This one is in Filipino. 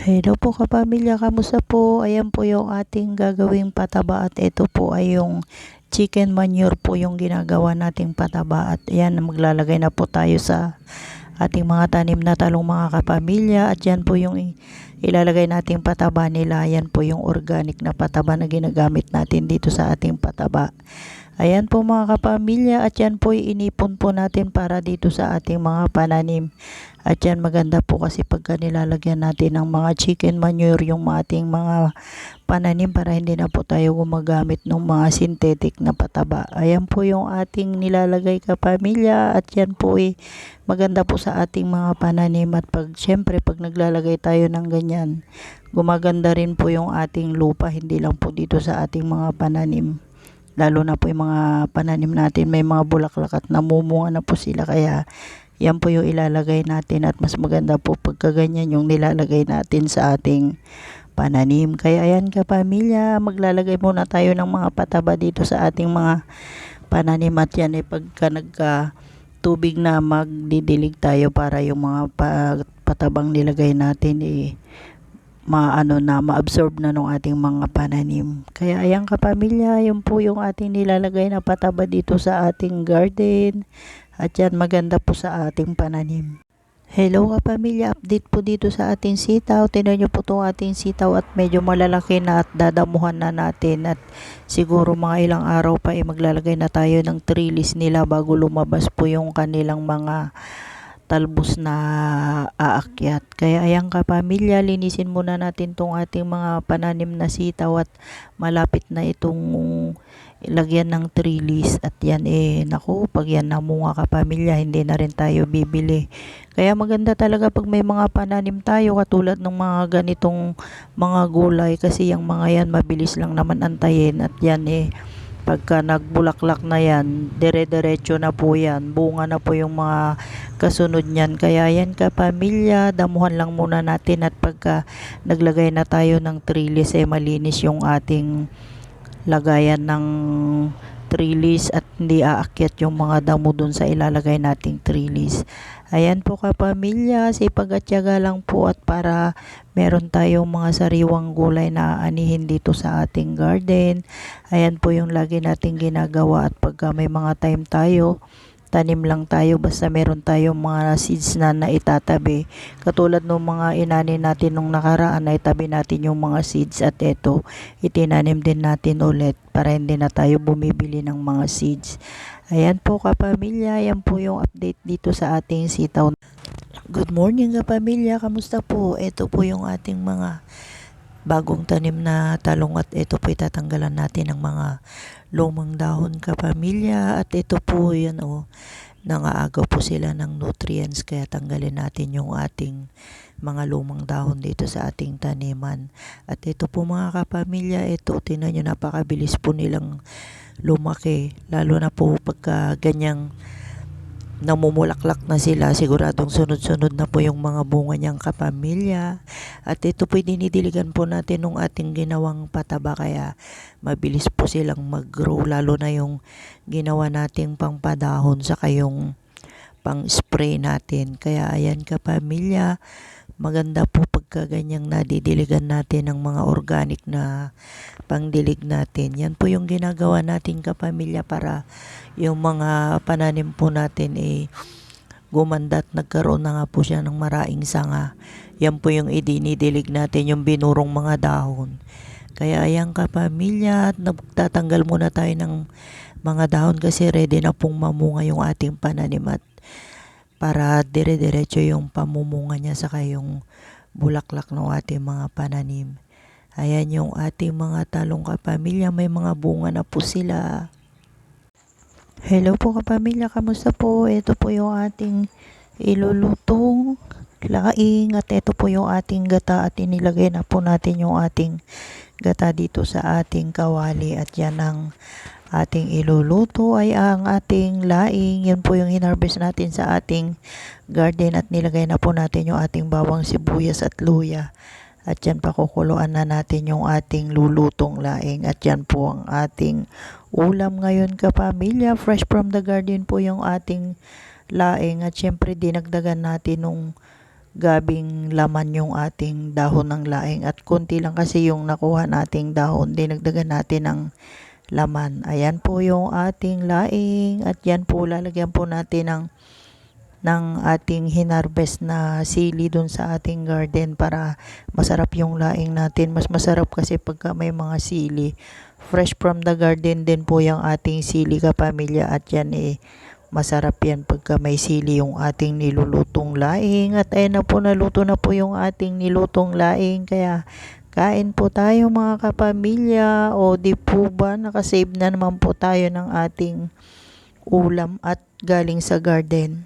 Hello po kapamilya, kamusta po? Ayan po yung ating gagawing pataba at ito po ay yung chicken manure po yung ginagawa nating pataba at ayan maglalagay na po tayo sa ating mga tanim na talong mga kapamilya at yan po yung ilalagay nating pataba nila. Yan po yung organic na pataba na ginagamit natin dito sa ating pataba. Ayan po mga kapamilya at yan po inipon po natin para dito sa ating mga pananim. At yan maganda po kasi pagka nilalagyan natin ng mga chicken manure yung ating mga pananim para hindi na po tayo gumagamit ng mga synthetic na pataba. Ayan po yung ating nilalagay kapamilya at yan po maganda po sa ating mga pananim at syempre pag naglalagay tayo ng ganyan, gumaganda rin po yung ating lupa, hindi lang po dito sa ating mga pananim. Lalo na po yung mga pananim natin may mga bulaklak at namumunga na po sila kaya yan po yung ilalagay natin at mas maganda po pagka ganyan yung nilalagay natin sa ating pananim. Kaya ayan kapamilya, maglalagay muna tayo ng mga pataba dito sa ating mga pananim at yan pagka nagka tubig na magdidilig tayo para yung mga patabang nilagay natin ma-absorb na ng ating mga pananim. Kaya ayan kapamilya, yun po yung ating nilalagay na pataba dito sa ating garden. At yan maganda po sa ating pananim. Hello kapamilya, update po dito sa ating sitaw. Tingnan nyo po itong ating sitaw at medyo malalaki na at dadamuhan na natin. At siguro mga ilang araw pa maglalagay na tayo ng trellis nila bago lumabas po yung kanilang mga talbos na aakyat. Kaya ayan kapamilya, linisin muna natin tong ating mga pananim na sitaw at malapit na itong lagyan ng trellis at yan naku, pag yan namunga kapamilya, hindi na rin tayo bibili. Kaya maganda talaga pag may mga pananim tayo katulad ng mga ganitong mga gulay kasi yung mga yan mabilis lang naman antayin at yan pagka nagbulaklak na yan, dire-diretso na po yan, bunga na po yung mga kasunod niyan. Kaya yan kapamilya, damuhan lang muna natin at pagka naglagay na tayo ng trellis malinis yung ating lagayan ng trellis at hindi aakyat yung mga damo dun sa ilalagay nating trellis. Ayan po kapamilya, sipag at tiyaga lang po at para meron tayong mga sariwang gulay na anihin dito sa ating garden. Ayan po yung lagi nating ginagawa at pagka may mga time tayo, tanim lang tayo basta meron tayong mga seeds na naitatabi. Katulad ng mga inani natin nung nakaraan, naitabi natin yung mga seeds at eto, itinanim din natin ulit para hindi na tayo bumibili ng mga seeds. Ayan po kapamilya, yan po yung update dito sa ating sitaw. Good morning kapamilya, kamusta po? Ito po yung ating mga bagong tanim na talong at ito po itatanggalan natin ng mga lumang dahon kapamilya at ito po yan nangaagaw po sila ng nutrients kaya tanggalin natin yung ating mga lumang dahon dito sa ating taniman. At ito po mga kapamilya, ito tingnan nyo napakabilis po nilang lumaki lalo na po pagka ganyang namumulaklak na sila, siguradong sunod-sunod na po yung mga bunga niyang kapamilya. At ito po dinidiligan po natin ng ating ginawang pataba kaya mabilis po silang mag-grow lalo na yung ginawa nating pangpadahon sa yung pang spray natin. Kaya ayan kapamilya, maganda po pagka ganyang nadidiligan natin ng mga organic na pangdilig natin. Yan po yung ginagawa natin kapamilya para yung mga pananim po natin gumanda at nagkaroon na nga po siya ng maraing sanga. Yan po yung idinidilig natin, yung binurong mga dahon. Kaya ayan kapamilya, nagtatanggal muna tayo ng mga dahon kasi ready na pong mamunga yung ating pananim at para dire-diretso yung pamumunga niya sa yung bulaklak ng ating mga pananim. Ayan yung ating mga talong kapamilya, may mga bunga na po sila. Hello po kapamilya, kamusta po? Ito po yung ating ilulutong laing at ito po yung ating gata at inilagay na po natin yung ating gata dito sa ating kawali at yan ang ating iluluto ay ang ating laing. Yan po yung hinarvest natin sa ating garden at nilagay na po natin yung ating bawang sibuyas at luya. At yan pakukuluan na natin yung ating lulutong laing. At yan po ang ating ulam ngayon kapamilya. Fresh from the garden po yung ating laing. At syempre dinagdagan natin nung gabing laman yung ating dahon ng laing at konti lang kasi yung nakuha nating dahon, dinagdagan natin ng laman. Ayan po yung ating laing at yan po lalagyan po natin ng ating hinarvest na sili dun sa ating garden para masarap yung laing natin. Mas masarap kasi pagka may mga sili. Fresh from the garden din po yung ating sili kapamilya at yan masarap yan pagka may sili yung ating nilulutong laing. At ayun na po, naluto na po yung ating nilutong laing. Kaya kain po tayo mga kapamilya. O di po ba, nakasave na naman po tayo ng ating ulam at galing sa garden.